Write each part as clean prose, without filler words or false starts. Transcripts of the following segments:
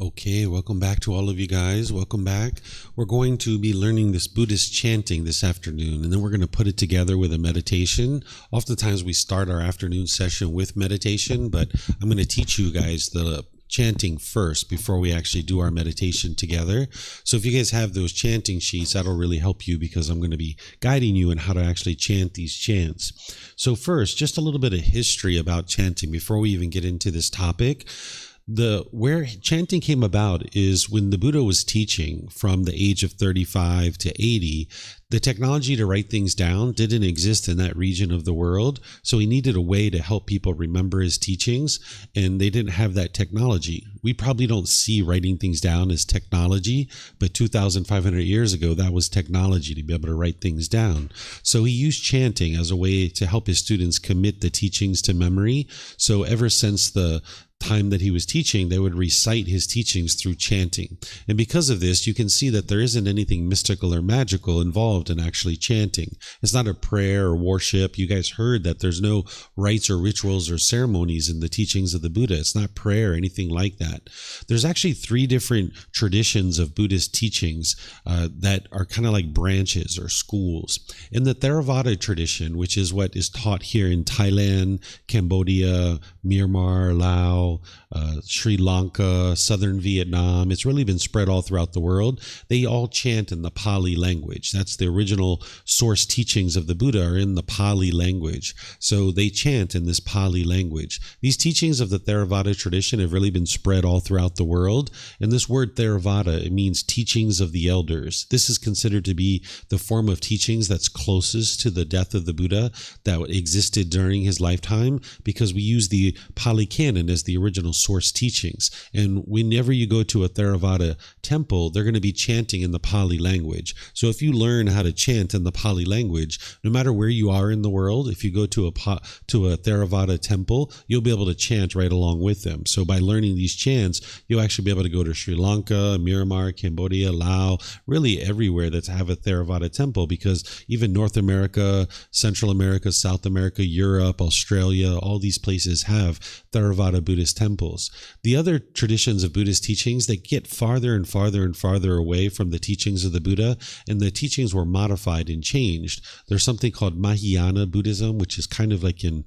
Okay, welcome back to all of you guys. Welcome back. We're going to be learning this Buddhist chanting this afternoon, and then we're going to put it together with a meditation. Oftentimes we start our afternoon session with meditation, but I'm going to teach you guys the chanting first before we actually do our meditation together. So if you guys have those chanting sheets, that'll really help you because I'm going to be guiding you in how to actually chant these chants. So first, just a little bit of history about chanting before we even get into this topic. Where chanting came about is when the Buddha was teaching from the age of 35 to 80, the technology to write things down didn't exist in that region of the world. So he needed a way to help people remember his teachings, and they didn't have that technology. We probably don't see writing things down as technology, but 2,500 years ago, that was technology to be able to write things down. So he used chanting as a way to help his students commit the teachings to memory. So ever since the time that he was teaching, they would recite his teachings through chanting. And because of this, you can see that there isn't anything mystical or magical involved in actually chanting. It's not a prayer or worship. You guys heard that there's no rites or rituals or ceremonies in the teachings of the Buddha. It's not prayer or anything like that. There's actually three different traditions of Buddhist teachings that are kind of like branches or schools. In the Theravada tradition, which is what is taught here in Thailand, Cambodia, Myanmar, Laos, Sri Lanka, southern Vietnam. It's really been spread all throughout the world. They all chant in the Pali language. That's the original source teachings of the Buddha are in the Pali language. So they chant in this Pali language. These teachings of the Theravada tradition have really been spread all throughout the world. And this word Theravada, it means teachings of the elders. This is considered to be the form of teachings that's closest to the death of the Buddha that existed during his lifetime, because we use the Pali Canon as the original source teachings. And whenever you go to a Theravada temple, they're going to be chanting in the Pali language. So if you learn how to chant in the Pali language, no matter where you are in the world, if you go to a Theravada temple, you'll be able to chant right along with them. So by learning these chants, you'll actually be able to go to Sri Lanka, Myanmar, Cambodia, Laos, really everywhere that's have a Theravada temple, because even North America, Central America, South America, Europe, Australia, all these places have Theravada Buddhist temples. The other traditions of Buddhist teachings, they get farther and farther and farther away from the teachings of the Buddha, and the teachings were modified and changed. There's something called Mahayana Buddhism, which is kind of like in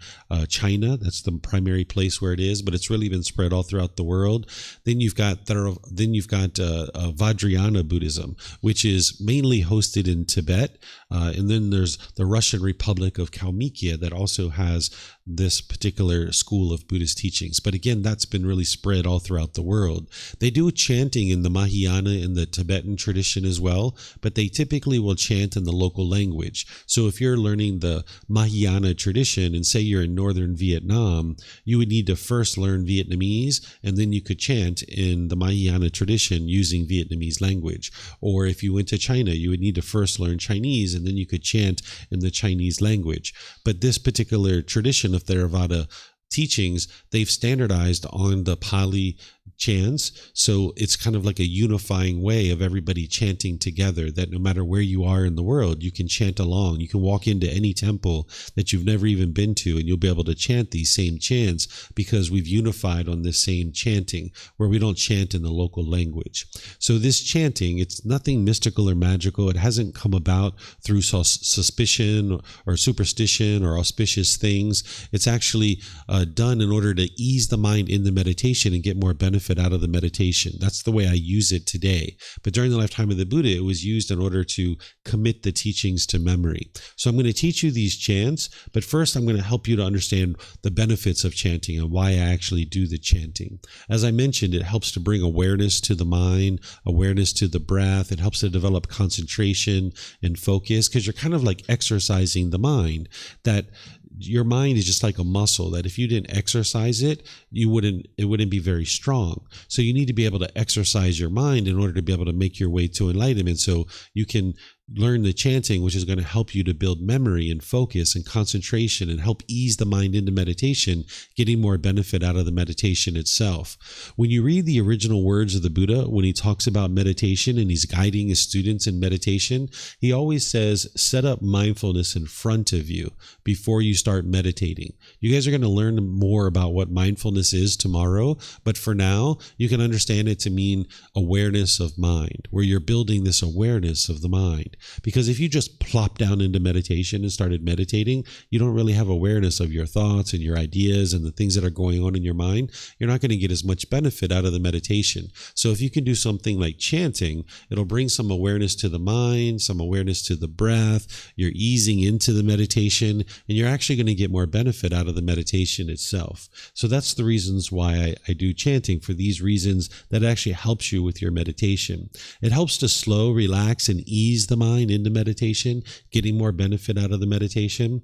China. That's the primary place where it is, but it's really been spread all throughout the world. Then you've got Vajrayana Buddhism, which is mainly hosted in Tibet. And then there's the Russian Republic of Kalmykia that also has this particular school of Buddhist teachings. But again, that's been really spread all throughout the world. They do chanting in the Mahayana and the Tibetan tradition as well, but they typically will chant in the local language. So if you're learning the Mahayana tradition and say you're in northern Vietnam, you would need to first learn Vietnamese, and then you could chant in the Mahayana tradition using Vietnamese language. Or if you went to China, you would need to first learn Chinese, and then you could chant in the Chinese language. But this particular tradition of Theravada teachings, they've standardized on the Pali chants. So it's kind of like a unifying way of everybody chanting together, that no matter where you are in the world, you can chant along. You can walk into any temple that you've never even been to, and you'll be able to chant these same chants because we've unified on this same chanting, where we don't chant in the local language. So this chanting, it's nothing mystical or magical. It hasn't come about through suspicion or superstition or auspicious things. It's actually done in order to ease the mind in the meditation and get more benefit out of the meditation. That's the way I use it today. But during the lifetime of the Buddha, it was used in order to commit the teachings to memory. So I'm going to teach you these chants, but first I'm going to help you to understand the benefits of chanting and why I actually do the chanting. As I mentioned, it helps to bring awareness to the mind, awareness to the breath. It helps to develop concentration and focus, because you're kind of like exercising the mind. That your mind is just like a muscle that if you didn't exercise it, it wouldn't be very strong. So you need to be able to exercise your mind in order to be able to make your way to enlightenment. So you can learn the chanting, which is going to help you to build memory and focus and concentration and help ease the mind into meditation, getting more benefit out of the meditation itself. When you read the original words of the Buddha, when he talks about meditation and he's guiding his students in meditation, he always says, set up mindfulness in front of you before you start meditating. You guys are going to learn more about what mindfulness is tomorrow, but for now, you can understand it to mean awareness of mind, where you're building this awareness of the mind. Because if you just plop down into meditation and started meditating, you don't really have awareness of your thoughts and your ideas and the things that are going on in your mind. You're not going to get as much benefit out of the meditation. So if you can do something like chanting, it'll bring some awareness to the mind, some awareness to the breath. You're easing into the meditation, and you're actually going to get more benefit out of the meditation itself. So that's the reasons why I do chanting, for these reasons that actually helps you with your meditation. It helps to slow, relax, and ease the mind into meditation, getting more benefit out of the meditation.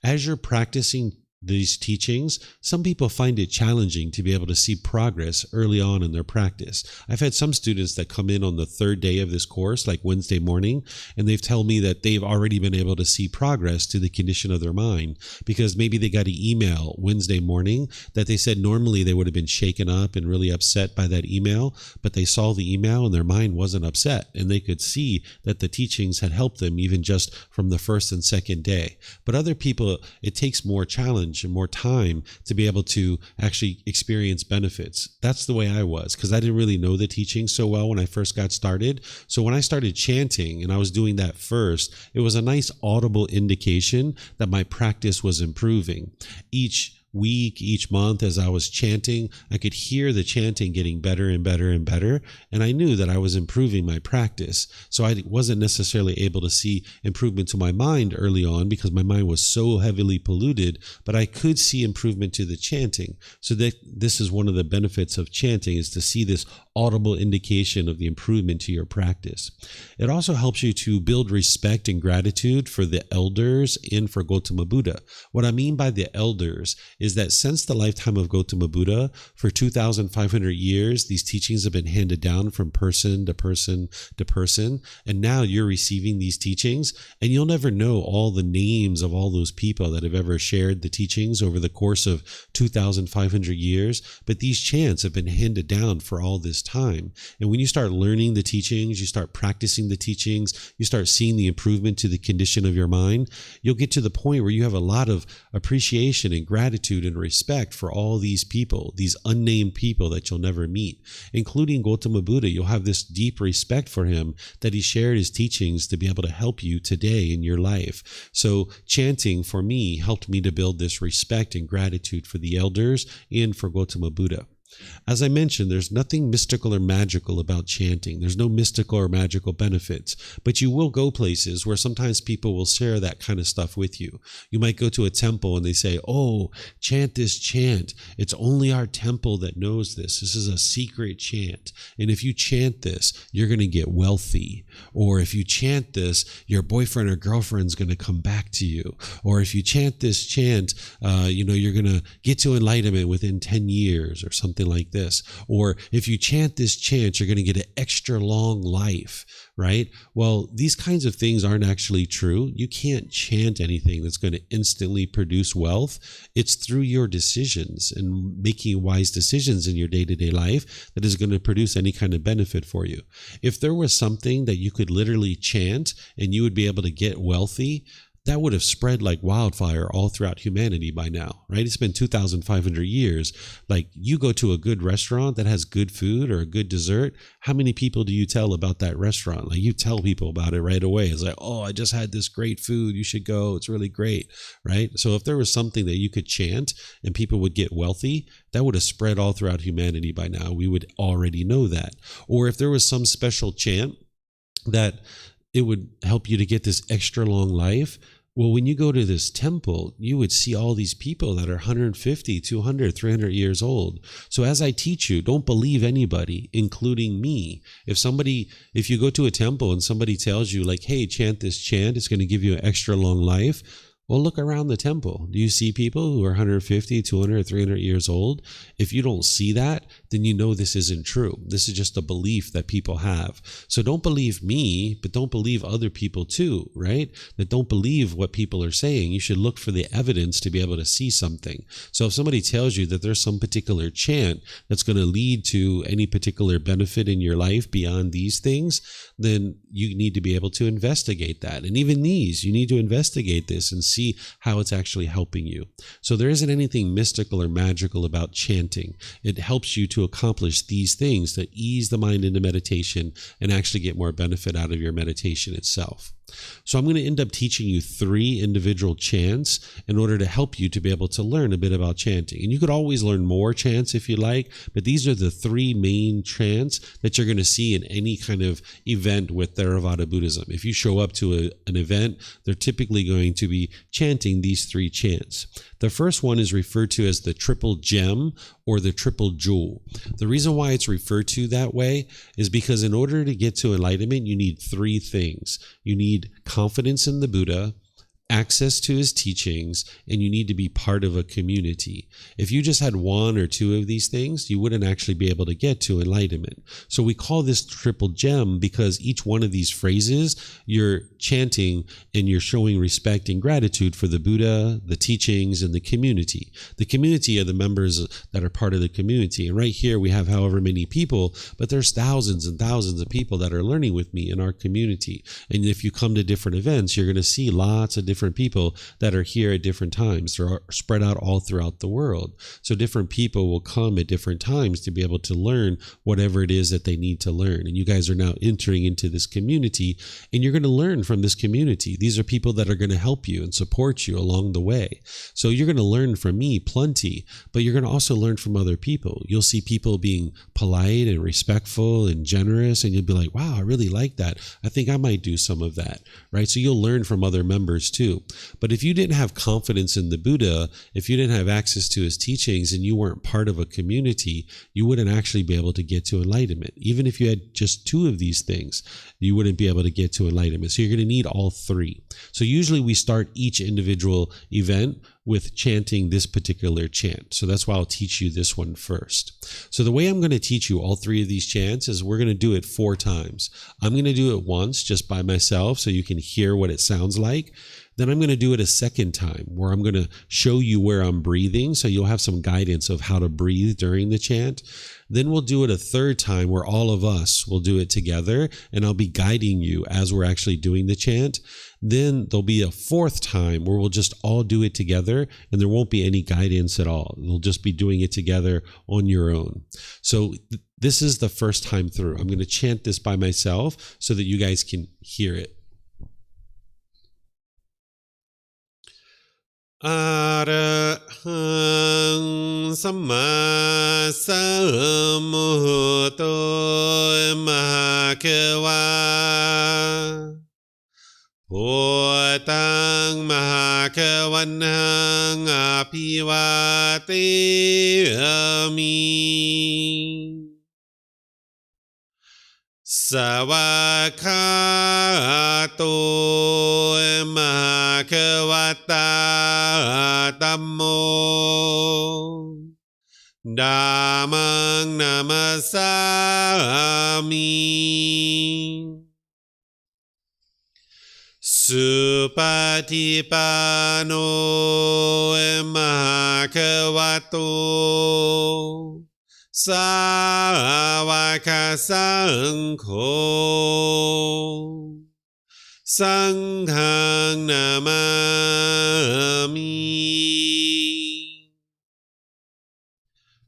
As you're practicing these teachings, some people find it challenging to be able to see progress early on in their practice. I've had some students that come in on the third day of this course, like Wednesday morning, and they've told me that they've already been able to see progress to the condition of their mind, because maybe they got an email Wednesday morning that they said normally they would have been shaken up and really upset by that email, but they saw the email and their mind wasn't upset, and they could see that the teachings had helped them even just from the first and second day. But other people, it takes more challenge and more time to be able to actually experience benefits. That's the way I was, because I didn't really know the teaching so well when I first got started. So when I started chanting and I was doing that first, it was a nice audible indication that my practice was improving. Each week, each month, as I was chanting, I could hear the chanting getting better and better and better, and I knew that I was improving my practice. So I wasn't necessarily able to see improvement to my mind early on because my mind was so heavily polluted, but I could see improvement to the chanting. So that this is one of the benefits of chanting, is to see this audible indication of the improvement to your practice. It also helps you to build respect and gratitude for the elders and for Gautama Buddha. What I mean by the elders is that since the lifetime of Gautama Buddha, for 2,500 years, these teachings have been handed down from person to person to person, and now you're receiving these teachings, and you'll never know all the names of all those people that have ever shared the teachings over the course of 2,500 years, but these chants have been handed down for all this time. And when you start learning the teachings, you start practicing the teachings, you start seeing the improvement to the condition of your mind, you'll get to the point where you have a lot of appreciation and gratitude and respect for all these people, these unnamed people that you'll never meet, including Gautama Buddha. You'll have this deep respect for him, that he shared his teachings to be able to help you today in your life. So chanting for me helped me to build this respect and gratitude for the elders and for Gautama Buddha. As I mentioned, there's nothing mystical or magical about chanting. There's no mystical or magical benefits, but you will go places where sometimes people will share that kind of stuff with you. You might go to a temple and they say, oh, chant this chant. It's only our temple that knows this. This is a secret chant. And if you chant this, you're going to get wealthy. Or if you chant this, your boyfriend or girlfriend's going to come back to you. Or if you chant this chant, you're going to get to enlightenment within 10 years or something like this. Or if you chant this chant, you're going to get an extra long life, right? Well, these kinds of things aren't actually true. You can't chant anything that's going to instantly produce wealth. It's through your decisions and making wise decisions in your day-to-day life that is going to produce any kind of benefit for you. If there was something that you could literally chant and you would be able to get wealthy, that would have spread like wildfire all throughout humanity by now, right? It's been 2,500 years. Like, you go to a good restaurant that has good food or a good dessert, how many people do you tell about that restaurant? Like, you tell people about it right away. It's like, oh, I just had this great food. You should go. It's really great, right? So if there was something that you could chant and people would get wealthy, that would have spread all throughout humanity by now. We would already know that. Or if there was some special chant that it would help you to get this extra long life, well, when you go to this temple, you would see all these people that are 150, 200, 300 years old. So as I teach you, don't believe anybody, including me. If you go to a temple and somebody tells you like, hey, chant this chant, it's going to give you an extra long life, Well, look around the temple. Do you see people who are 150, 200, or 300 years old? If you don't see that, then you know this isn't true. This is just a belief that people have. So don't believe me, but don't believe other people too, right? That don't believe what people are saying. You should look for the evidence to be able to see something. So if somebody tells you that there's some particular chant that's going to lead to any particular benefit in your life beyond these things, then you need to be able to investigate that. And even these, you need to investigate this and see how it's actually helping you. So there isn't anything mystical or magical about chanting. It helps you to accomplish these things to ease the mind into meditation and actually get more benefit out of your meditation itself. So I'm going to end up teaching you 3 individual chants in order to help you to be able to learn a bit about chanting. And you could always learn more chants if you like, but these are the 3 main chants that you're going to see in any kind of event with Theravada Buddhism. If you show up to an event, they're typically going to be chanting these 3 chants. The first one is referred to as the triple gem or the triple jewel. The reason why it's referred to that way is because in order to get to enlightenment, you need 3 things. You need confidence in the Buddha, access to his teachings, and you need to be part of a community. If you just had 1 or 2 of these things, you wouldn't actually be able to get to enlightenment. So we call this triple gem because each one of these phrases, you're chanting and you're showing respect and gratitude for the Buddha, the teachings, and the community. The community are the members that are part of the community. And right here we have however many people, but there's thousands and thousands of people that are learning with me in our community. And if you come to different events, you're going to see lots of different people that are here at different times. They're spread out all throughout the world. So different people will come at different times to be able to learn whatever it is that they need to learn. And you guys are now entering into this community, and you're going to learn from this community. These are people that are going to help you and support you along the way. So you're going to learn from me plenty, but you're going to also learn from other people. You'll see people being polite and respectful and generous, and you'll be like, wow, I really like that. I think I might do some of that, right? So you'll learn from other members too. But if you didn't have confidence in the Buddha, if you didn't have access to his teachings and you weren't part of a community, you wouldn't actually be able to get to enlightenment. Even if you had just 2 of these things, you wouldn't be able to get to enlightenment. So you're going to need all 3. So usually we start each individual event with chanting this particular chant. So that's why I'll teach you this one first. So the way I'm going to teach you all 3 of these chants is we're going to do it 4 times. I'm going to do it once just by myself so you can hear what it sounds like. Then I'm going to do it a second time where I'm going to show you where I'm breathing so you'll have some guidance of how to breathe during the chant. Then we'll do it a third time where all of us will do it together, and I'll be guiding you as we're actually doing the chant. Then there'll be a 4th time where we'll just all do it together and there won't be any guidance at all. We'll just be doing it together on your own. So this is the first time through. I'm going to chant this by myself so that you guys can hear it. Arahang Samma Sambuddho Mahakawa Bhutang Mahakavanang Apivateyami Savakato Mahakavata Dhammo Dhammang Namasami Supatipano Mahakavato Savaka Sangho Sanghang Namami.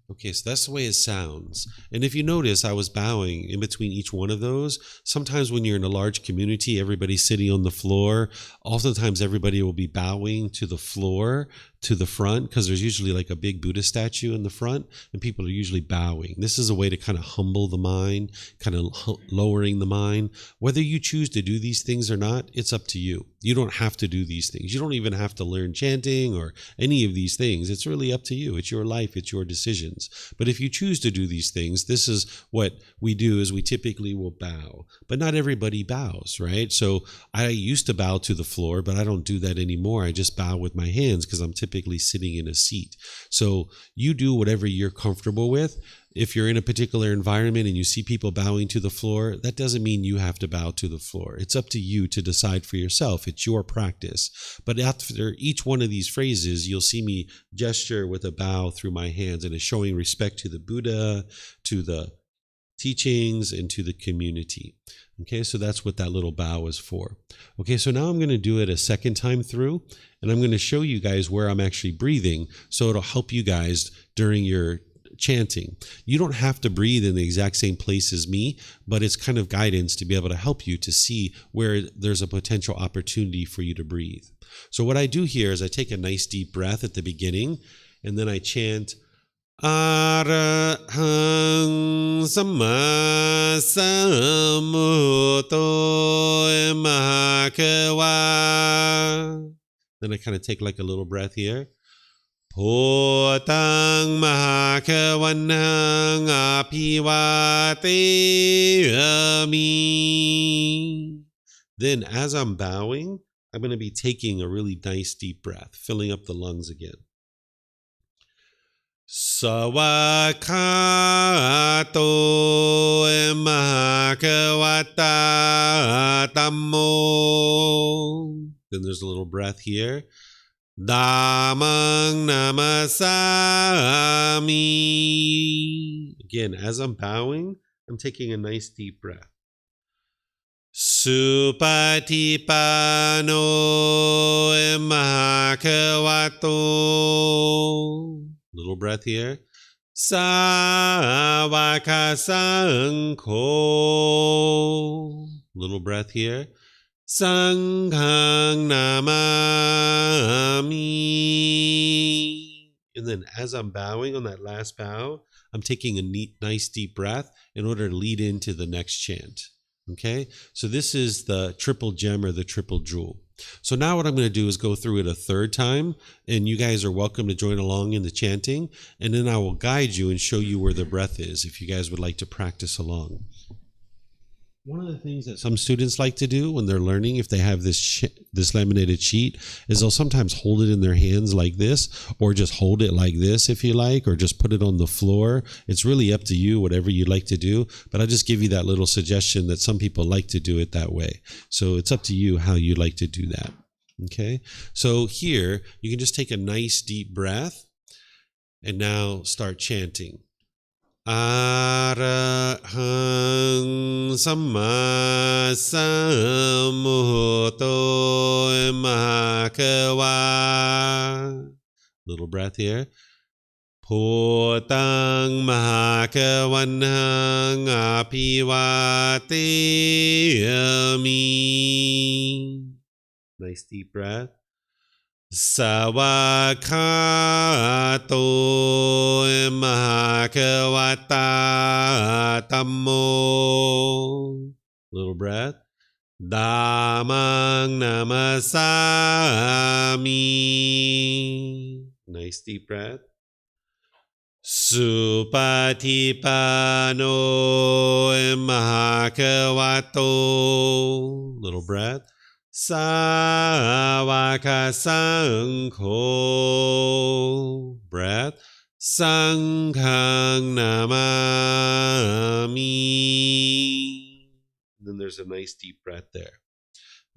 Okay, so that's the way it sounds. And if you notice, I was bowing in between each one of those. Sometimes when you're in a large community, everybody's sitting on the floor. Oftentimes, everybody will be bowing to the floor to the front, because there's usually like a big Buddha statue in the front, and people are usually bowing. This is a way to kind of humble the mind, kind of lowering the mind. Whether you choose to do these things or not, it's up to you. You don't have to do these things. You don't even have to learn chanting or any of these things. It's really up to you. It's your life. It's your decisions. But if you choose to do these things, this is what we do, is we typically will bow. But not everybody bows, right? So I used to bow to the floor, but I don't do that anymore. I just bow with my hands because I'm typically sitting in a seat. So you do whatever you're comfortable with. If you're in a particular environment and you see people bowing to the floor, that doesn't mean you have to bow to the floor. It's up to you to decide for yourself. It's your practice. But after each one of these phrases, you'll see me gesture with a bow through my hands, and it's showing respect to the Buddha, to the teachings, and to the community. Okay, so that's what that little bow is for. Okay, so now I'm going to do it a second time through, and I'm going to show you guys where I'm actually breathing, so it'll help you guys during your chanting. You don't have to breathe in the exact same place as me, but it's kind of guidance to be able to help you to see where there's a potential opportunity for you to breathe. So what I do here is I take a nice deep breath at the beginning, and then I chant Arahang Samma Sambuddho Mahakawa. Then I kind of take like a little breath here. Bhutang Mahakavanang Apivateyami. Then as I'm bowing, I'm going to be taking a really nice deep breath, filling up the lungs again. Sawakato Mahakavata Tammo. Then there's a little breath here. Dhammang Namasami. Again, as I'm bowing, I'm taking a nice deep breath. Supatipano Mahakavato. Little breath here. Savakasankho. Little breath here. Sanghang Namami. And then as I'm bowing on that last bow, I'm taking a nice deep breath in order to lead into the next chant. Okay, so this is the triple gem or the triple jewel. So now what I'm going to do is go through it a third time, and you guys are welcome to join along in the chanting, and then I will guide you and show you where the breath is if you guys would like to practice along. One of the things that some students like to do when they're learning, if they have this laminated sheet, is they'll sometimes hold it in their hands like this, or just hold it like this if you like, or just put it on the floor. It's really up to you, whatever you like to do. But I'll just give you that little suggestion that some people like to do it that way. So it's up to you how you like to do that. Okay, so here you can just take a nice deep breath and now start chanting. Arahang Samma Sambuddho Mahakawa. Little breath here. Bhutang Mahakavanang Apivateyami. Nice deep breath. Sawakato Mahakavata Tammo. Little breath. Dhammang Namasami. Nice deep breath. Supatipano Mahakavato. Little breath. Savakasankho. Breath. Sanghang Namami. Then there's a nice deep breath there.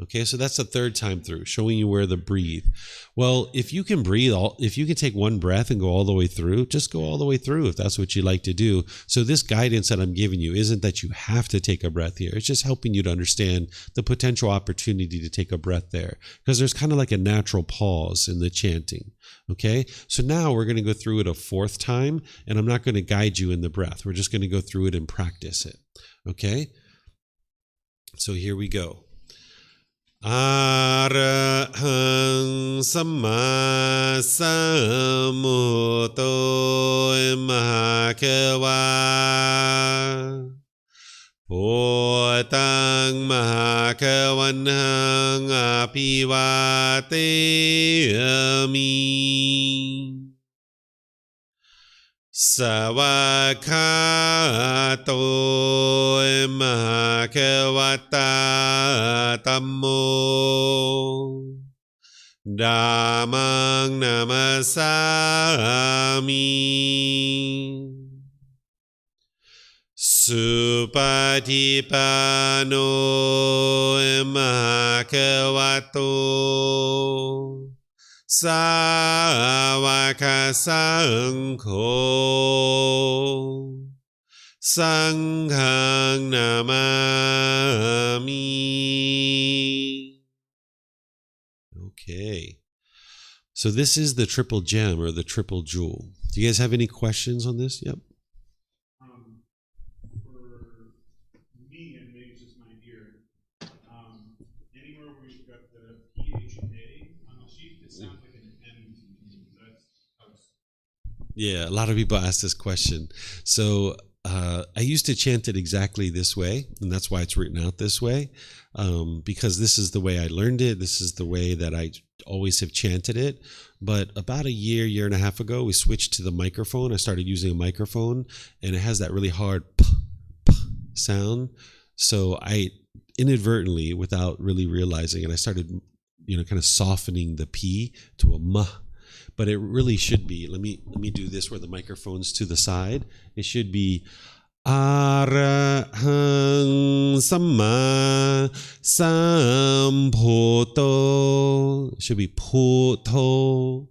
Okay, so that's the third time through, showing you where to breathe. Well, if you can breathe, if you can take one breath and go all the way through, just go all the way through if that's what you like to do. So this guidance that I'm giving you isn't that you have to take a breath here. It's just helping you to understand the potential opportunity to take a breath there, because there's kind of like a natural pause in the chanting. Okay, so now we're going to go through it a fourth time, and I'm not going to guide you in the breath. We're just going to go through it and practice it. Okay, so here we go. อะระหังสัมมาสัมพุทโธมหาเขวาพุทธังมหาเขวันหังอภิวาเทมิสวากขาโตมหาเขวัตตาธัมโมธัมมังนามัสสามิสุปฏิปันโนมหาเขวัตโตสาวกสังโฆสังฆังนามามิ Okay. So this is the triple gem or the triple jewel. Do you guys have any questions on this? Yep. For me, and maybe it's just my ear, anywhere where you've got the PHA on the sheet, it sounds like an M to me. That's how it's. Yeah, a lot of people ask this question. So I used to chant it exactly this way, and that's why it's written out this way, because this is the way I learned it. This is the way that I always have chanted it. But about a year and a half ago, we switched to the microphone. I started using a microphone, and it has that really hard p, p sound. So I inadvertently, without really realizing it, I started, kind of softening the P to a M. But it really should be, let me do this where the microphone's to the side. It should be Arahang Samma Samphoto. It should be Poto,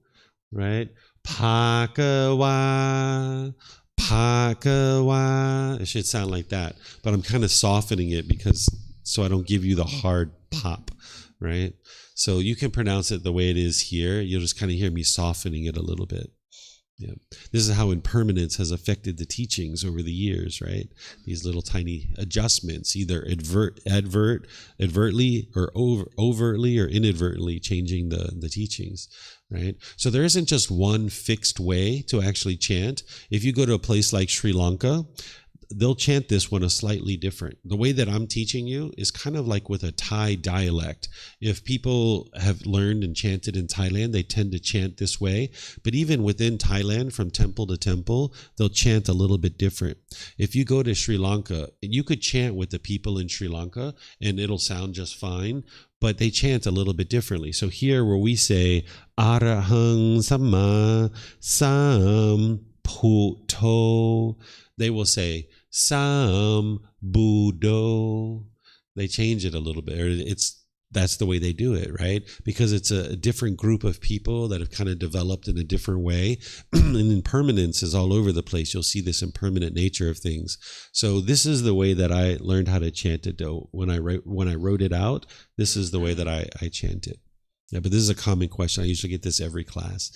right? Phagawa, Phagawa. It should sound like that. But I'm kind of softening it so I don't give you the hard pop, right? So you can pronounce it the way it is here. You'll just kind of hear me softening it a little bit. Yeah. This is how impermanence has affected the teachings over the years, right? These little tiny adjustments, either advertly or overtly or inadvertently changing the teachings, right? So there isn't just one fixed way to actually chant. If you go to a place like Sri Lanka, they'll chant this one a slightly different. The way that I'm teaching you is kind of like with a Thai dialect. If people have learned and chanted in Thailand, they tend to chant this way. But even within Thailand, from temple to temple, they'll chant a little bit different. If you go to Sri Lanka, you could chant with the people in Sri Lanka and it'll sound just fine, but they chant a little bit differently. So here where we say, Arahang Samma Samphuto, they will say, Sam Buddho. They change it a little bit. That's the way they do it, right? Because it's a different group of people that have kind of developed in a different way. And impermanence is all over the place. You'll see this impermanent nature of things. So this is the way that I learned how to chant it. When I wrote it out, this is the way that I chant it. Yeah, but this is a common question. I usually get this every class.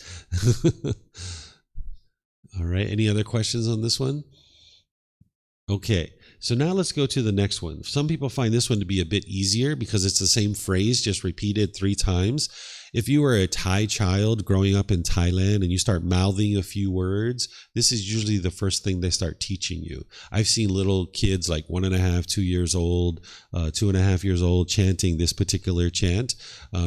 All right. Any other questions on this one? Okay, so now let's go to the next one. Some people find this one to be a bit easier because it's the same phrase, just repeated 3 times. If you were a Thai child growing up in Thailand and you start mouthing a few words, this is usually the first thing they start teaching you. I've seen little kids like 1.5, 2 years old, 2.5 years old chanting this particular chant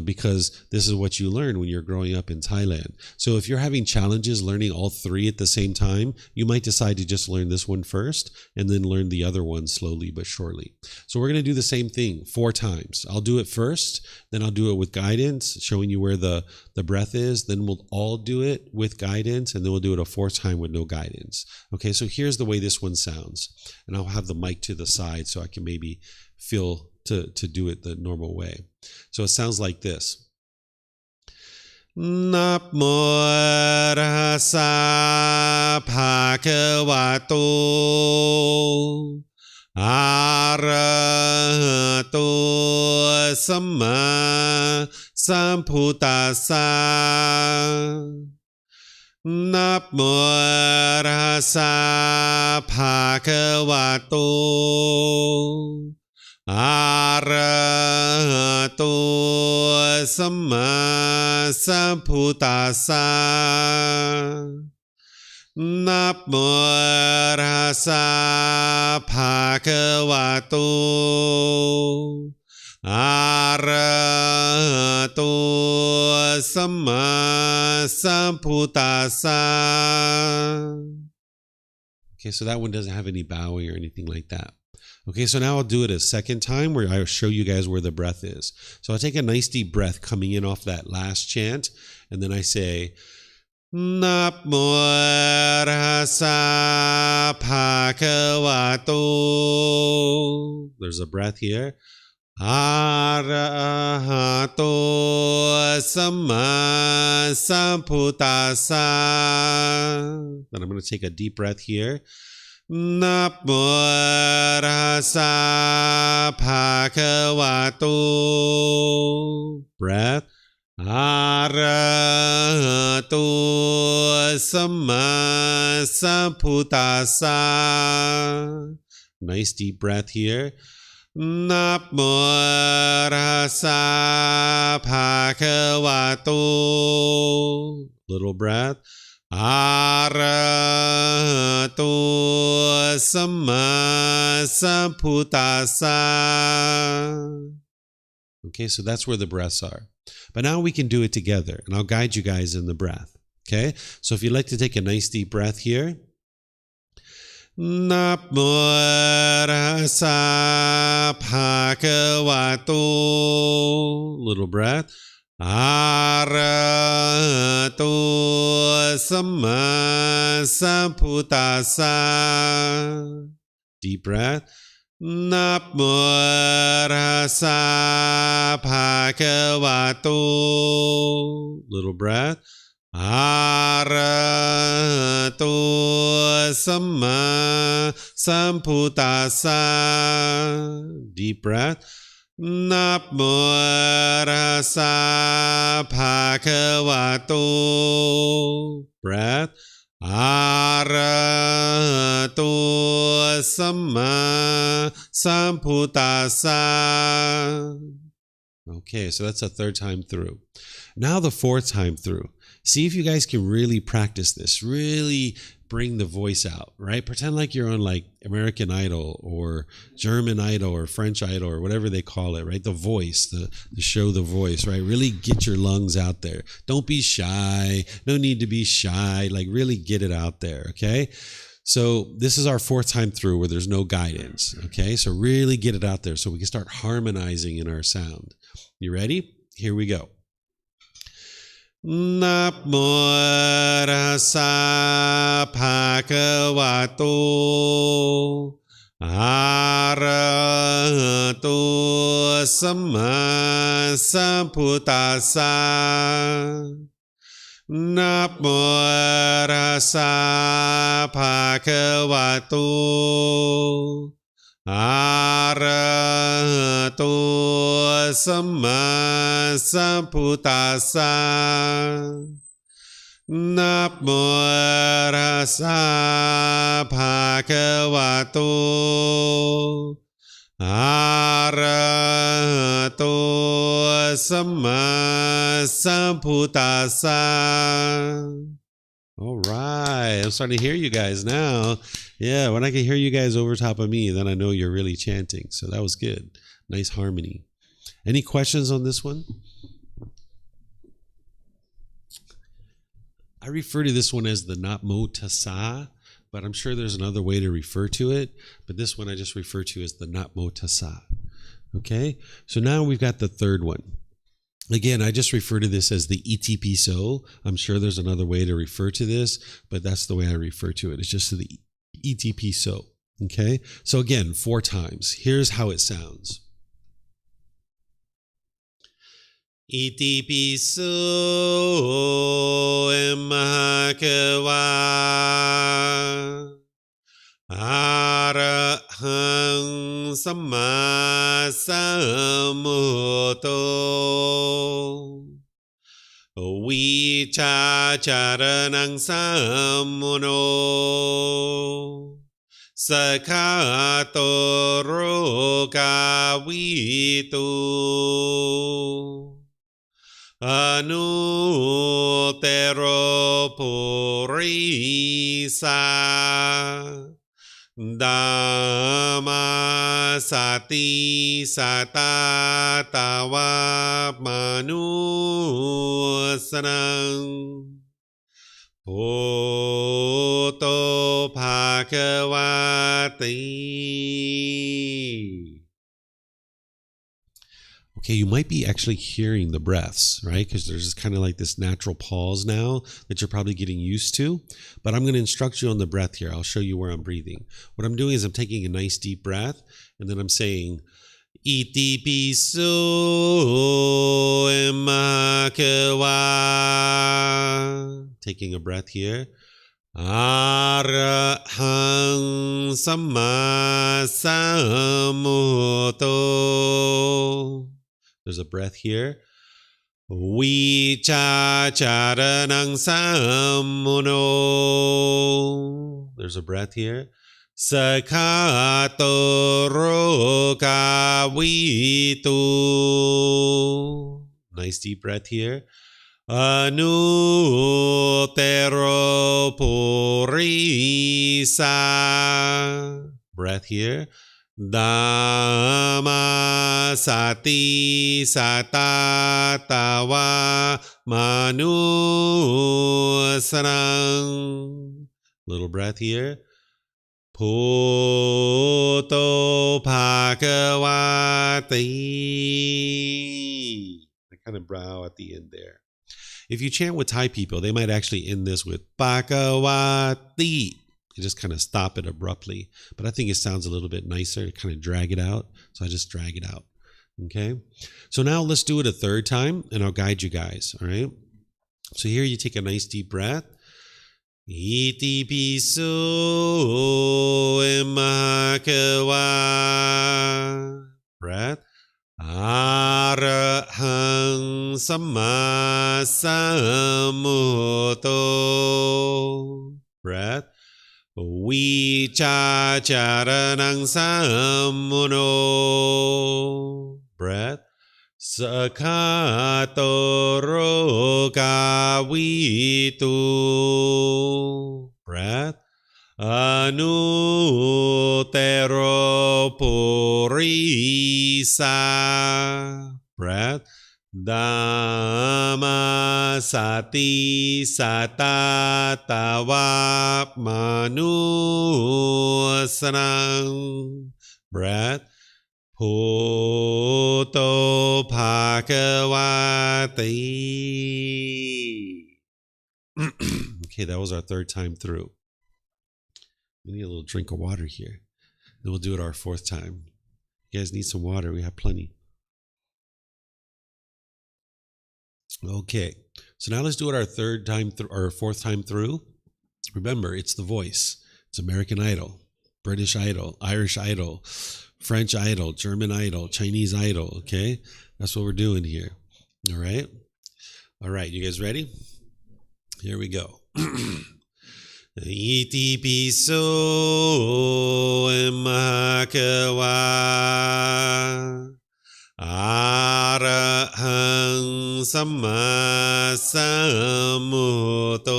because this is what you learn when you're growing up in Thailand. So if you're having challenges learning all 3 at the same time, you might decide to just learn this one first and then learn the other one slowly but surely. So we're going to do the same thing 4 times. I'll do it first, then I'll do it with guidance, showing you where the breath is. Then we'll all do it with guidance, and then we'll do it a 4th time with no guidance. Okay, so here's the way this one sounds. And I'll have the mic to the side so I can maybe feel to do it the normal way. So it sounds like this. Namo Tassa Bhagavato Arahato Samma Sambuddhassa. Namo Tassa Bhagavato Arahato สัมมาสัมพุทธัสสะนะโมตัสสะภะคะวะโตอะระหะโตสัมมาสัมพุทธัสสะ Okay, so that one doesn't have any bowing or anything like that. Okay, so now I'll do it a second time where I'll show you guys where the breath is. So I'll take a nice deep breath coming in off that last chant, and then I say, Na mô tassa bhagavato. There's a breath here. Arahato samma sambuddhassa. Then I'm going to take a deep breath here. Namo tassa bhagavato. Breath. Arahato samma sambuddhassa. Nice deep breath here. Namo tassa bhagavato. Little breath. Arahato samma sambuddhassa. Okay, so that's where the breaths are. But now we can do it together, and I'll guide you guys in the breath. Okay, so if you'd like to take a nice deep breath here. Namo tassa bhagavato. Little breath. Arahato samma sambuddhassa. Deep breath. Namo tassa bhagavato. Little breath. Arahato samma sambuddhassa. Deep breath. Namo tassa bhagavato. Breath. Arahato samma sambuddhassa. Okay, so that's a third time through. Now the fourth time through. See if you guys can really practice this. Really bring the voice out, right? Pretend like you're on like American Idol or German Idol or French Idol or whatever they call it, right? The voice, the show the voice, right? Really get your lungs out there. Don't be shy. No need to be shy. Like really get it out there, okay? So this is our fourth time through where there's no guidance, okay? So really get it out there so we can start harmonizing in our sound. You ready? Here we go. Namo tassa bhagavato. Arahato samma sambuddhassa. Namo tassa bhagavato. Arahato samma sambuddhassa. Namo tassa bhagavato. Arahato samma sambuddhassa. All right, I'm starting to hear you guys now. Yeah, when I can hear you guys over top of me, then I know you're really chanting. So that was good. Nice harmony. Any questions on this one? I refer to this one as the Namo Tassa, but I'm sure there's another way to refer to it. But this one I just refer to as the Namo Tassa. Okay, so now we've got the third one. Again, I just refer to this as the ETPSO. I'm sure there's another way to refer to this, but that's the way I refer to it. It's just the ETPSO. Okay, so again, 4 times. Here's how it sounds. Itipiso emahakawa arahang samma sambuddho vicha charanang sammuno sakhato rogavitu Anuttaro purisa Dhamma sati satatawa manusanang Bhutto bhagavati. Okay, you might be actually hearing the breaths, right? Because there's kind of like this natural pause now that you're probably getting used to. But I'm going to instruct you on the breath here. I'll show you where I'm breathing. What I'm doing is I'm taking a nice deep breath, and then I'm saying, Iti piso emakawa. Taking a breath here. Arahang samma sambuddho. There's a breath here. Vichacharanang sammuno. There's a breath here. Sakhato rokavitu. Nice deep breath here. Anuttaro purisa. Breath here. Dhamma sati satatawa manusanang. Little breath here. Bhutto bhagavati. I kind of brow at the end there. If you chant with Thai people, they might actually end this with bhagavati. You just kind of stop it abruptly. But I think it sounds a little bit nicer to kind of drag it out. So I just drag it out. Okay? So now let's do it a third time, and I'll guide you guys. All right? So here you take a nice deep breath. Iti piso emakawa. Breath. Arahang samma sambuddho. Breath. Vichacharanang sammuno. Breath. Sakhato rokavitu. Breath. Anuttaro purisa. Breath. Dhamma sati satatawa manusanang. Breath. Bhutto bhagavati. Okay, that was our third time through. We need a little drink of water here. Then we'll do it our fourth time. You guys need some water. We have plenty. Okay, so now let's do it our third time or fourth time through. Remember, it's the voice. It's American Idol, British Idol, Irish Idol, French Idol, German Idol, Chinese Idol. Okay, that's what we're doing here. All right, you guys ready? Here we go. Iti piso emakawa. Arahang samma sambuddho.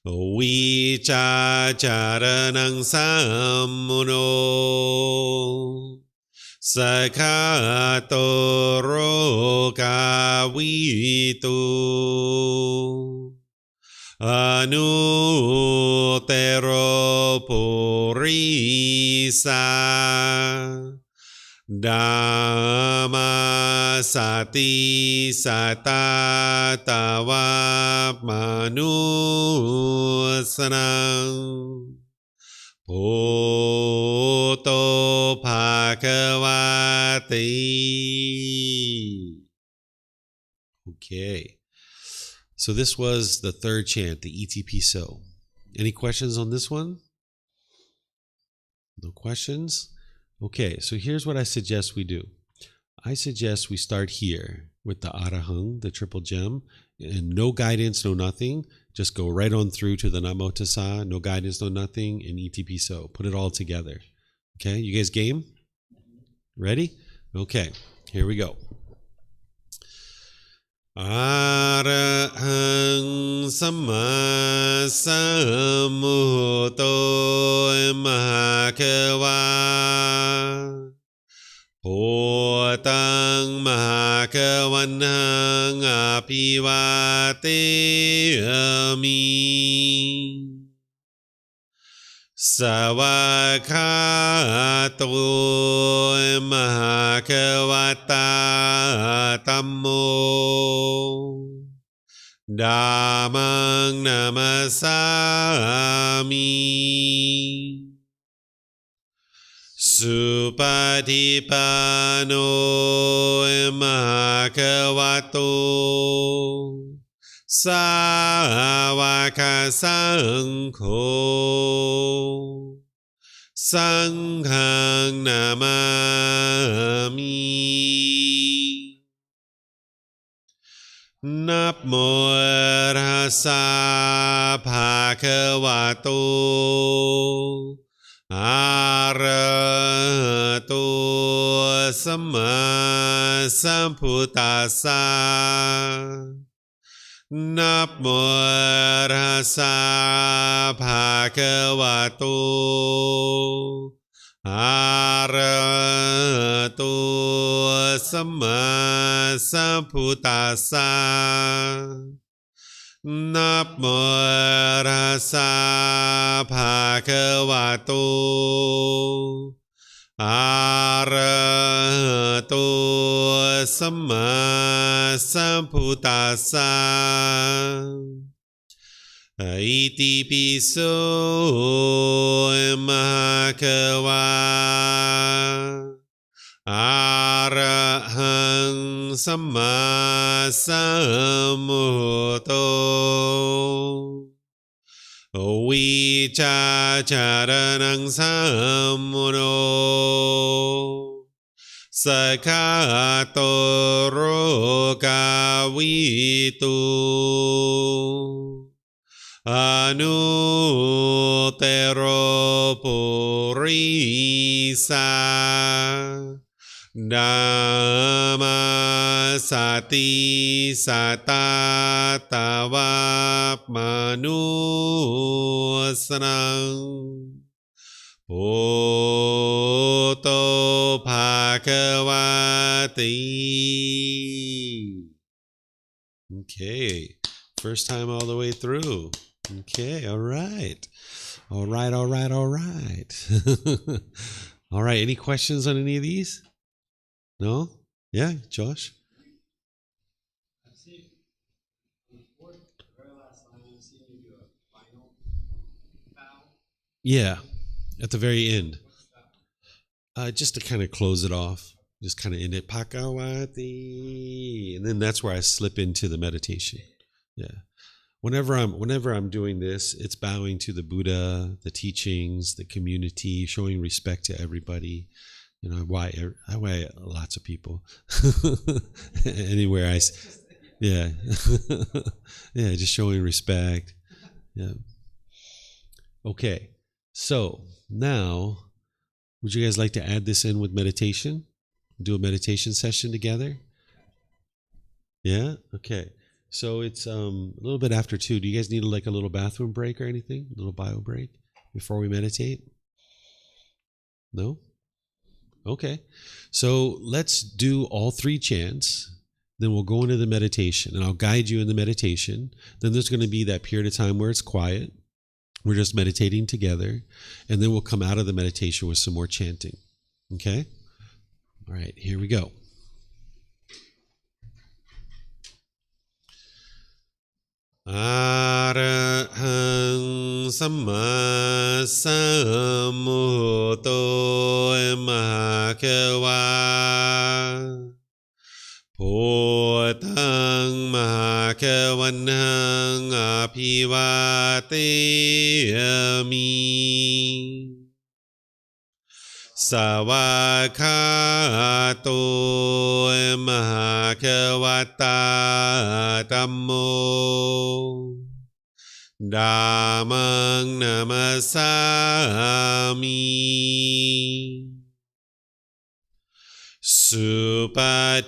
Vichacharanang sammuno. Sakhato rokavitu. Anuttaro purisa. Dhamma sati satatawa manusanang. Bhutto bhagavati. Okay. So this was the third chant, the ETP So. Any questions on this one? No questions? Okay, so here's what I suggest we do. I suggest we start here with the Arahang, the triple gem, and no guidance, no nothing. Just go right on through to the Namo Tassa, no guidance, no nothing, and ETP So. Put it all together. Okay, you guys game? Ready? Okay, here we go. อะระหังสัมมาสัมพุทโธมหาเขวาพุทธังมหาเขวันหังอภิวาเทมิสวากขาโตมหาเขวตาธัมโมธัมมังนามัสสามิสุปฏิปันโนมหาเขวโตสาวกสังโฆสังฆังนามามินะโมตัสสะภะคะวะโตอะระหะโตสัมมาสัมพุทธัสสะนะโมตัสสะภะคะวะโตอะระหะโตสัมมาสัมพุทธัสสะนะโมตัสสะภะคะวะโตอะระหะโตสัมมาสัมพุทธัสสะอิติปิโสมหาเขวาอะระหังสัมมาสัมพุทโธวิชาจารณังสัมมุโนสกขาโตโรกาวิตุอนุเตโรปุริสาดัมมาสติสัตตาตาวะมนุสนังพุทโธภาควาติ Okay, first time all the way through. Okay, all right. All right. All right, any questions on any of these? No? Yeah, Josh? I've seen on the fourth, very last line, I've seen you do a final bow. Yeah, at the very end. What's that? Just to kind of close it off. Just kind of end it. Pakawati. And then that's where I slip into the meditation. Yeah. Whenever I'm doing this, it's bowing to the Buddha, the teachings, the community, showing respect to everybody. You know, why lots of people. Anywhere yeah. Yeah, just showing respect. Yeah. Okay. So now, would you guys like to add this in with meditation? Do a meditation session together? Yeah? Okay. So it's a little bit after 2. Do you guys need like a little bathroom break or anything? A little bio break before we meditate? No? Okay. So let's do all 3 chants. Then we'll go into the meditation and I'll guide you in the meditation. Then there's going to be that period of time where it's quiet. We're just meditating together. And then we'll come out of the meditation with some more chanting. Okay? All right, here we go. Arahang Samma Sambuddho Mahakava Bhutang Mahakavanang Apivateyami Savakato Mahakavata Dhammo Dhammang Namasami สุป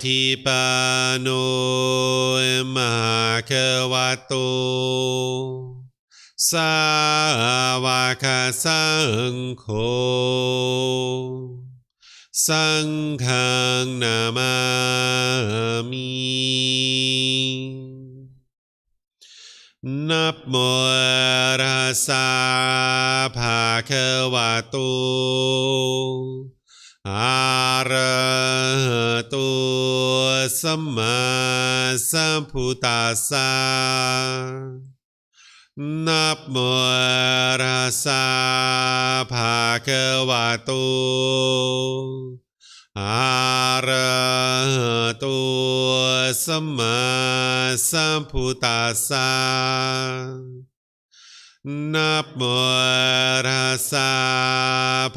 ฏิปันโนภะคะวะโตสาวกสังโฆสังฆังนามามินะโมตัสสะภะคะวะโตอะระหะโตสัมมาสัมพุทธัสสะนะโมตัสสะภะคะวะโตอะระหะโตสัมมาสัมพุทธัสสะนะโมตัสสะ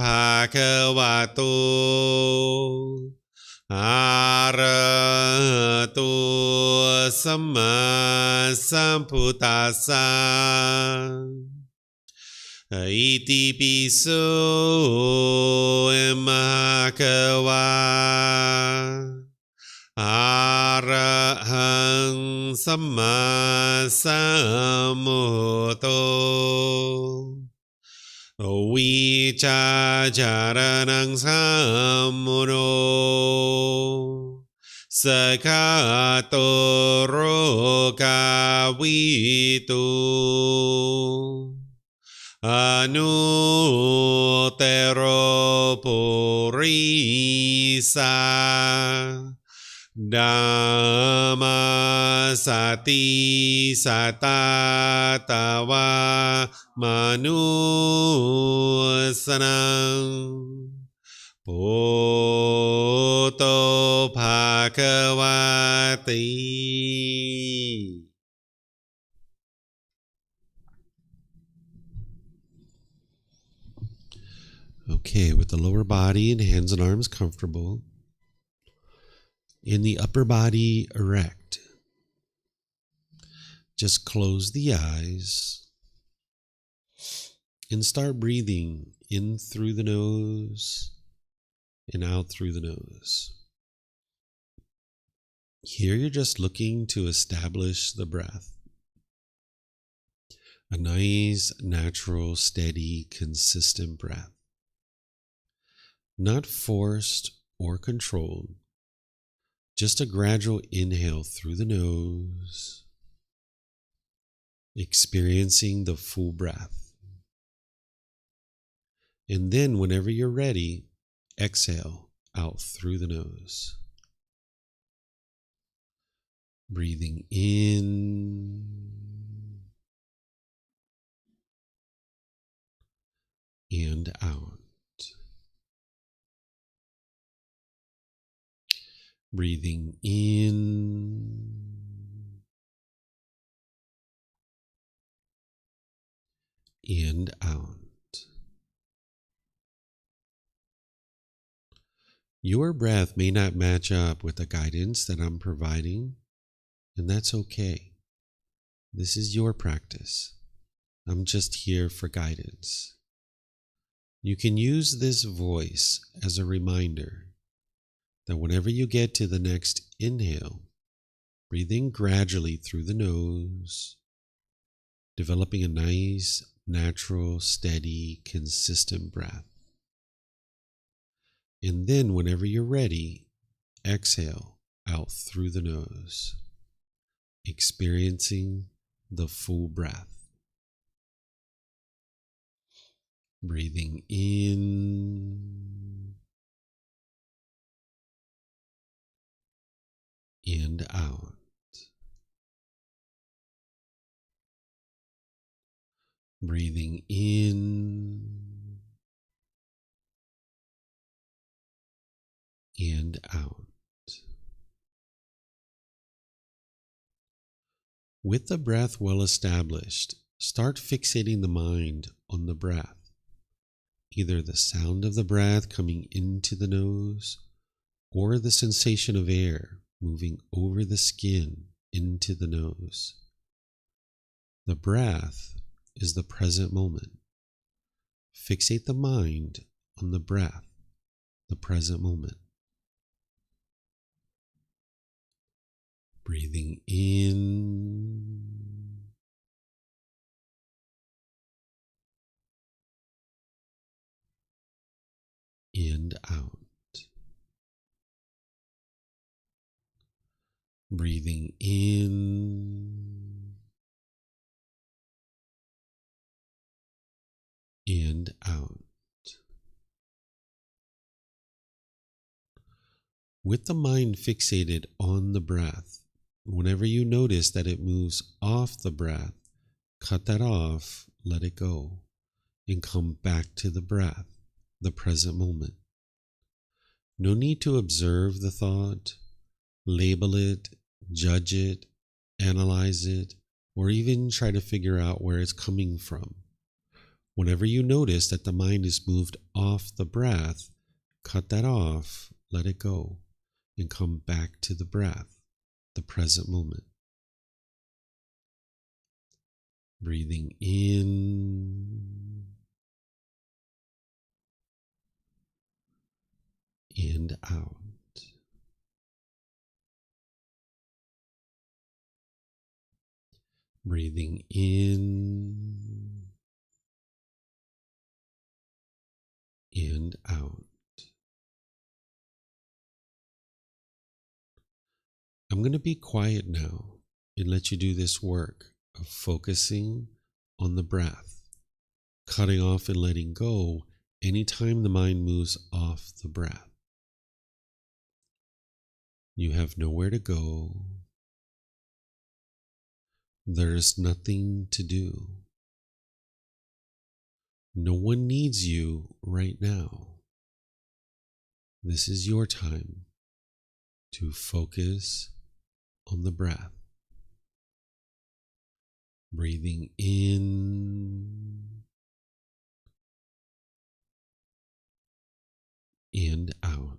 ภะคะวะโตอะระหะโตสัมมาสัมพุทธัสสะอิติปิโสภะคะวะอะระหังสัมมาสัมพุทโธวิชาจารณังสัมมุโนสกขาโตโรกาวิตุอนุเตโรปุริสาดัมมาสติสัตตาตาวามนุสนังปุตโตภะคะวะติ Okay, with the lower body and hands and arms comfortable, in the upper body erect, just close the eyes and start breathing in through the nose and out through the nose. Here you're just looking to establish the breath. A nice, natural, steady, consistent breath. Not forced or controlled, just a gradual inhale through the nose, experiencing the full breath. And then whenever you're ready, exhale out through the nose. Breathing in and out. Breathing in and out. Your breath may not match up with the guidance that I'm providing, and that's okay. This is your practice. I'm just here for guidance. You can use this voice as a reminder that whenever you get to the next inhale, breathe in gradually through the nose, developing a nice, natural, steady, consistent breath. And then whenever you're ready, exhale out through the nose, experiencing the full breath. Breathing in and out. Breathing in and out. With the breath well established, start fixating the mind on the breath, either the sound of the breath coming into the nose or the sensation of air moving over the skin into the nose. The breath is the present moment. Fixate the mind on the breath, the present moment. Breathing in and out. Breathing in and out. With the mind fixated on the breath, whenever you notice that it moves off the breath, cut that off, let it go, and come back to the breath, the present moment. No need to observe the thought, label it, judge it, analyze it, or even try to figure out where it's coming from. Whenever you notice that the mind is moved off the breath, cut that off, let it go, and come back to the breath, the present moment. Breathing in and out. Breathing in and out. I'm going to be quiet now and let you do this work of focusing on the breath, cutting off and letting go anytime the mind moves off the breath. You have nowhere to go. There's nothing to do. No one needs you right now. This is your time to focus on the breath. Breathing in and out.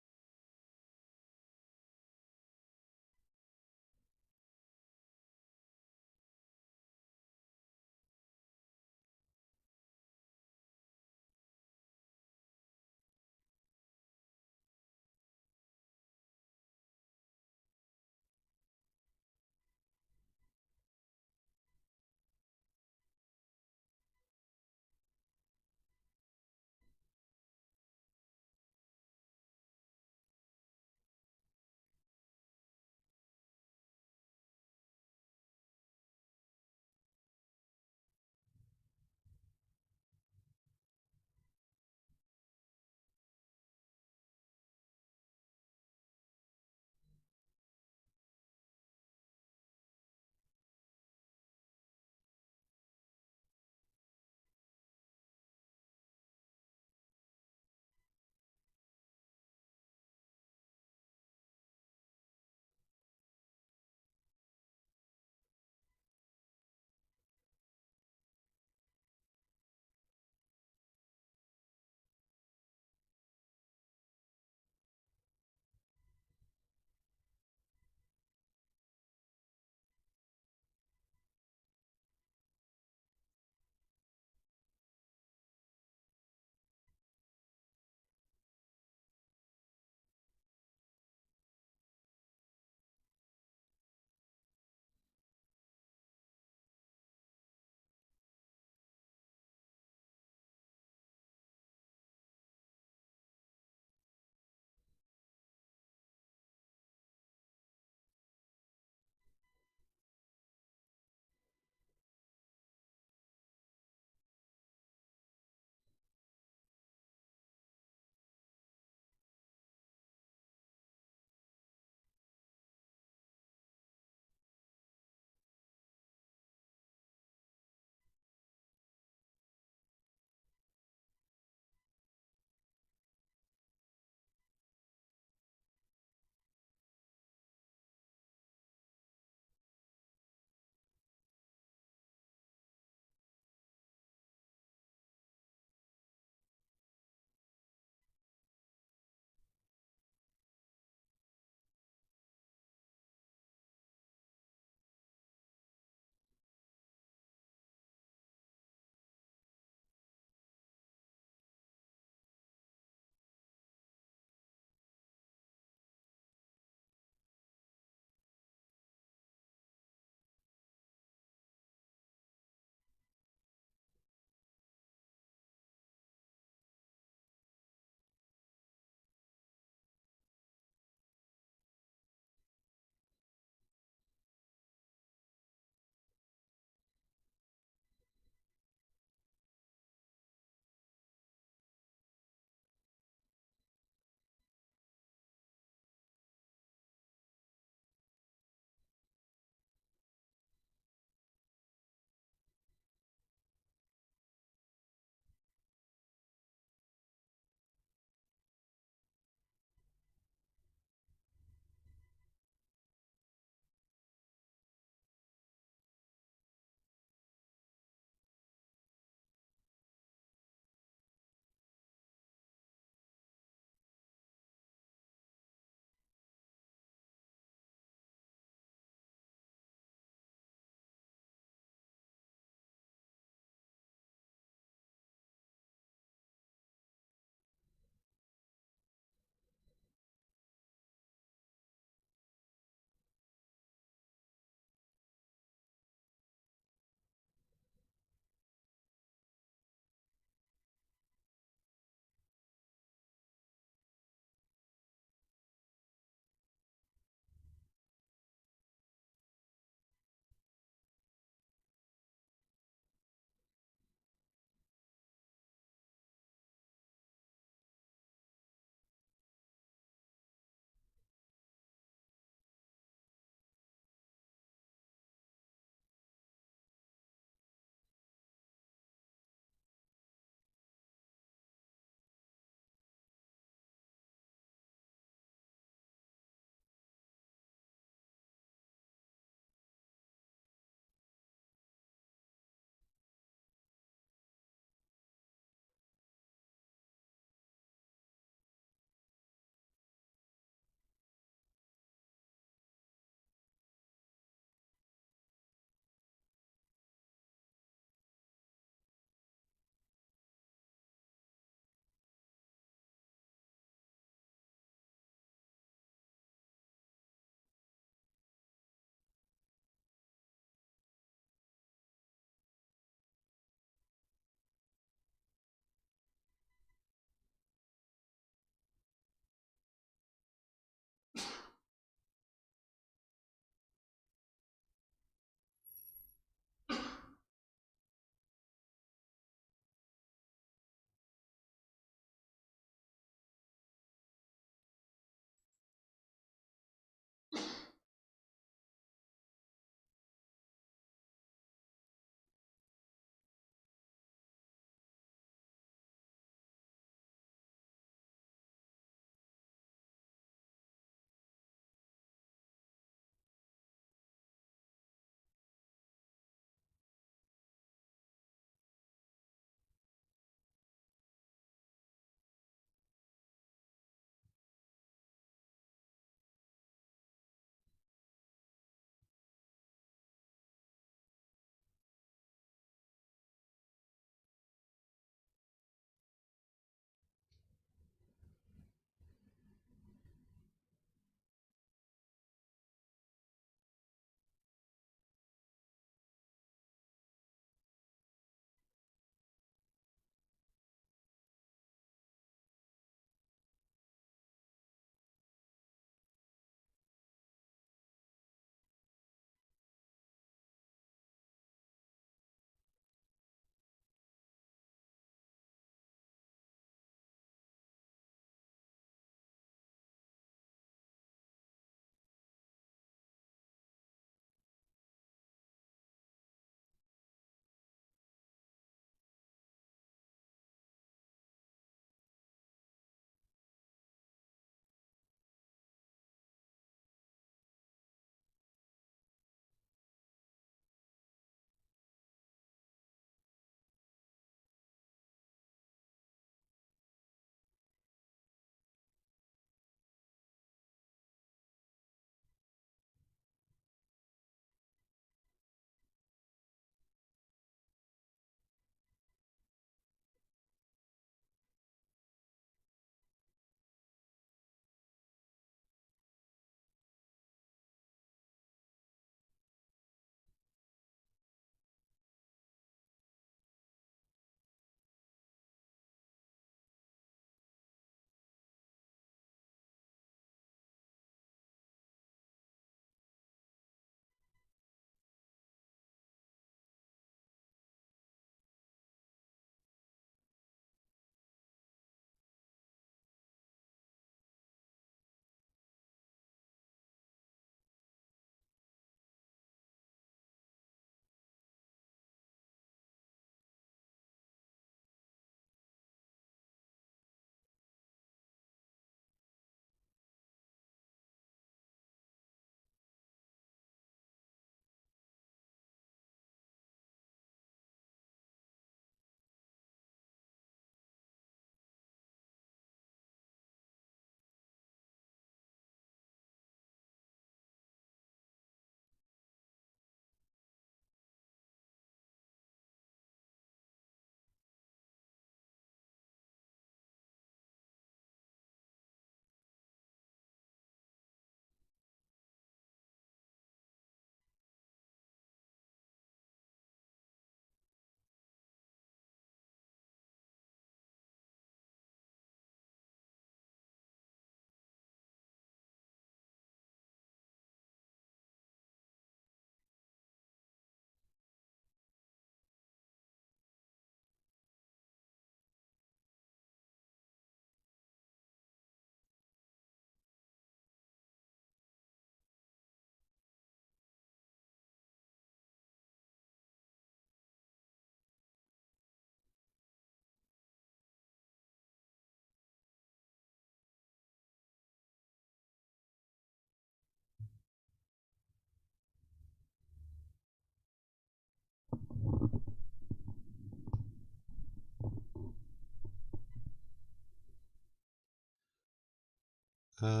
อะ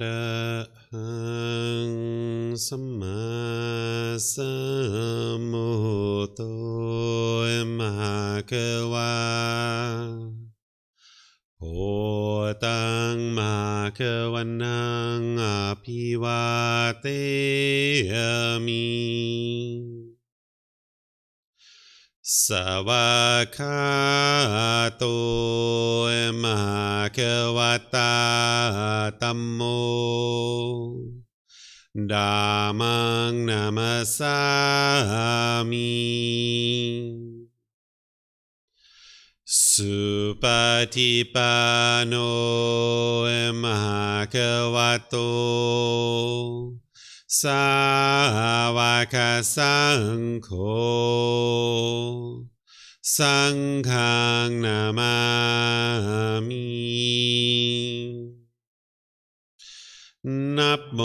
ระหังสัมมาสัมพุทโธมหะคะวาโพตังมหะคะวันนังอภิวาเทมิสวากขาโตมหะคะวตาธัมโมธัมมังนามัสสามิสุปฏิปันโนมหะคะวะโตสาวกสังโฆสังฆังนามามินะโม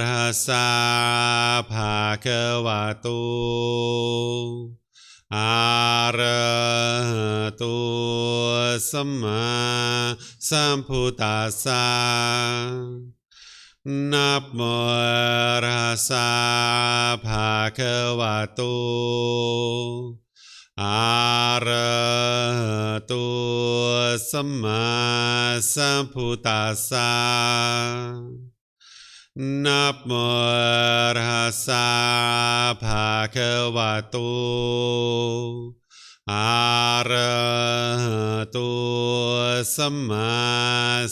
ตัสสะภะคะวะโตอะระหะโตสัมมาสัมพุทธัสสะนะโมตัสสะภะคะวะโตอะระหะโตสัมมาสัมพุทธัสสะนะโมตัสสะภะคะวะโตอะระหะโตสัมมา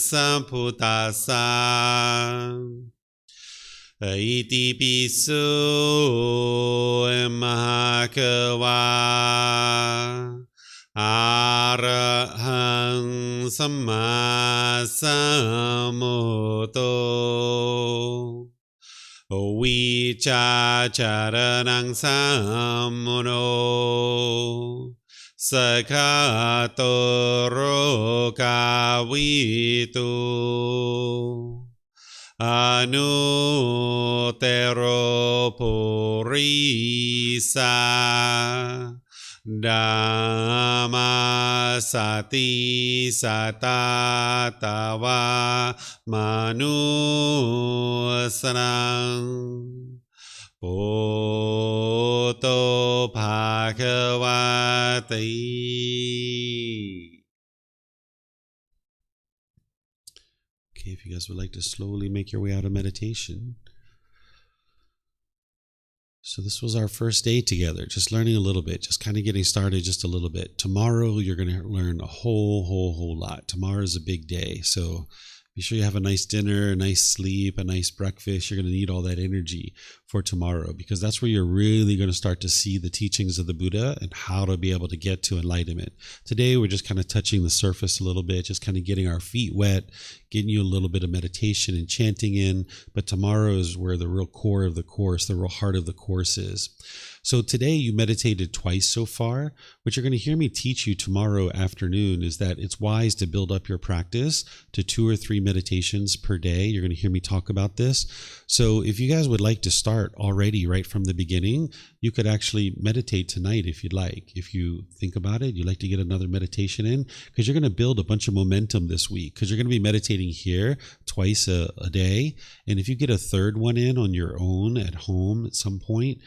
สัมพุทธัสสะอิติปิโสมหะคะวะอะระหังสัมมาสัมพุทโธวิชาจารณังสัมมุโนสกขาโตโรกาวิตุอนุเตโรปุริสาดัมมาสติสัตตาตาวามนุสนังปุตโตภะคะวะติ Okay, if you guys would like to slowly make your way out of meditation. So this was our first day together, just learning a little bit, just kind of getting started just a little bit. Tomorrow, you're going to learn a whole lot. Tomorrow is a big day. So be sure you have a nice dinner, a nice sleep, a nice breakfast. You're going to need all that energy for tomorrow, because that's where you're really going to start to see the teachings of the Buddha and how to be able to get to enlightenment. Today, we're just kind of touching the surface a little bit, just kind of getting our feet wet, getting you a little bit of meditation and chanting in. But tomorrow is where the real core of the course, the real heart of the course is. So today you meditated twice so far. What you're going to hear me teach you tomorrow afternoon is that it's wise to build up your practice to 2 or 3 meditations per day. You're going to hear me talk about this. So if you guys would like to start already right from the beginning, you could actually meditate tonight if you'd like. If you think about it, you'd like to get another meditation in, because you're going to build a bunch of momentum this week, because you're going to be meditating here twice a day. And if you get a third one in on your own at home at some point,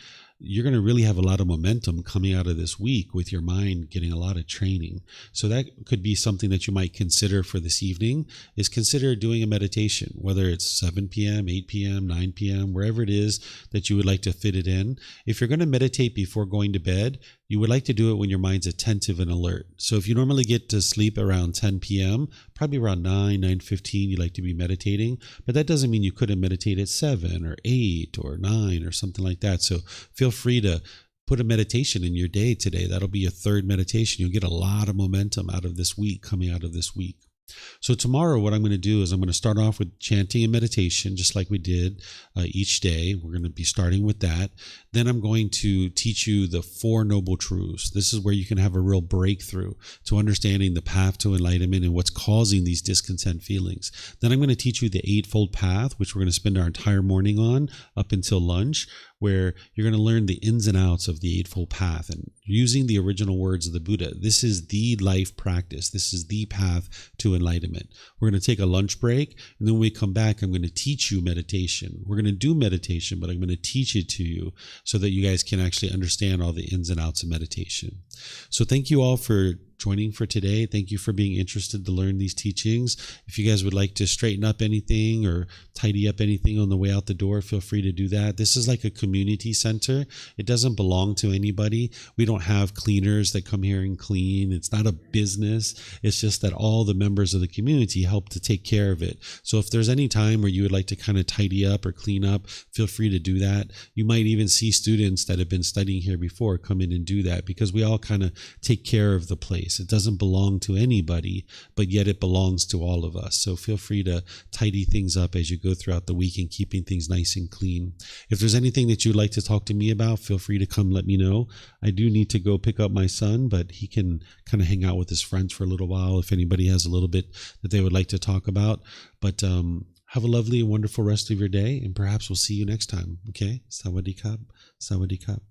you're going to really have a lot of momentum coming out of this week with your mind getting a lot of training. So that could be something that you might consider for this evening, is consider doing a meditation, whether it's 7 p.m., 8 p.m., 9 p.m., wherever it is that you would like to fit it in. If you're going to meditate before going to bed, you would like to do it when your mind's attentive and alert. So if you normally get to sleep around 10 p.m., probably around 9:15, you like to be meditating. But that doesn't mean you couldn't meditate at 7 or 8 or 9 or something like that. So feel free to put a meditation in your day today. That'll be your third meditation. You'll get a lot of momentum out of this week, coming out of this week. So tomorrow, what I'm going to do is I'm going to start off with chanting and meditation, just like we did each day. We're going to be starting with that. Then I'm going to teach you the 4 Noble Truths. This is where you can have a real breakthrough to understanding the path to enlightenment and what's causing these discontent feelings. Then I'm going to teach you the Eightfold Path, which we're going to spend our entire morning on up until lunch, where you're going to learn the ins and outs of the Eightfold Path. And using the original words of the Buddha, this is the life practice. This is the path to enlightenment. We're going to take a lunch break, and then when we come back, I'm going to teach you meditation. We're going to do meditation, but I'm going to teach it to you so that you guys can actually understand all the ins and outs of meditation. So thank you all for joining for today. Thank you for being interested to learn these teachings. If you guys would like to straighten up anything or tidy up anything on the way out the door, feel free to do that. This is like a community center. It doesn't belong to anybody. We don't have cleaners that come here and clean. It's not a business. It's just that all the members of the community help to take care of it. So if there's any time where you would like to kind of tidy up or clean up, feel free to do that. You might even see students that have been studying here before come in and do that, because we all kind of take care of the place. It doesn't belong to anybody, but yet it belongs to all of us. So feel free to tidy things up as you go throughout the week and keeping things nice and clean. If there's anything that you'd like to talk to me about, feel free to come let me know. I do need to go pick up my son, but he can kind of hang out with his friends for a little while if anybody has a little bit that they would like to talk about. But have a lovely and wonderful rest of your day, and perhaps we'll see you next time. Okay? Sawadee Kap. Sawadee Kap.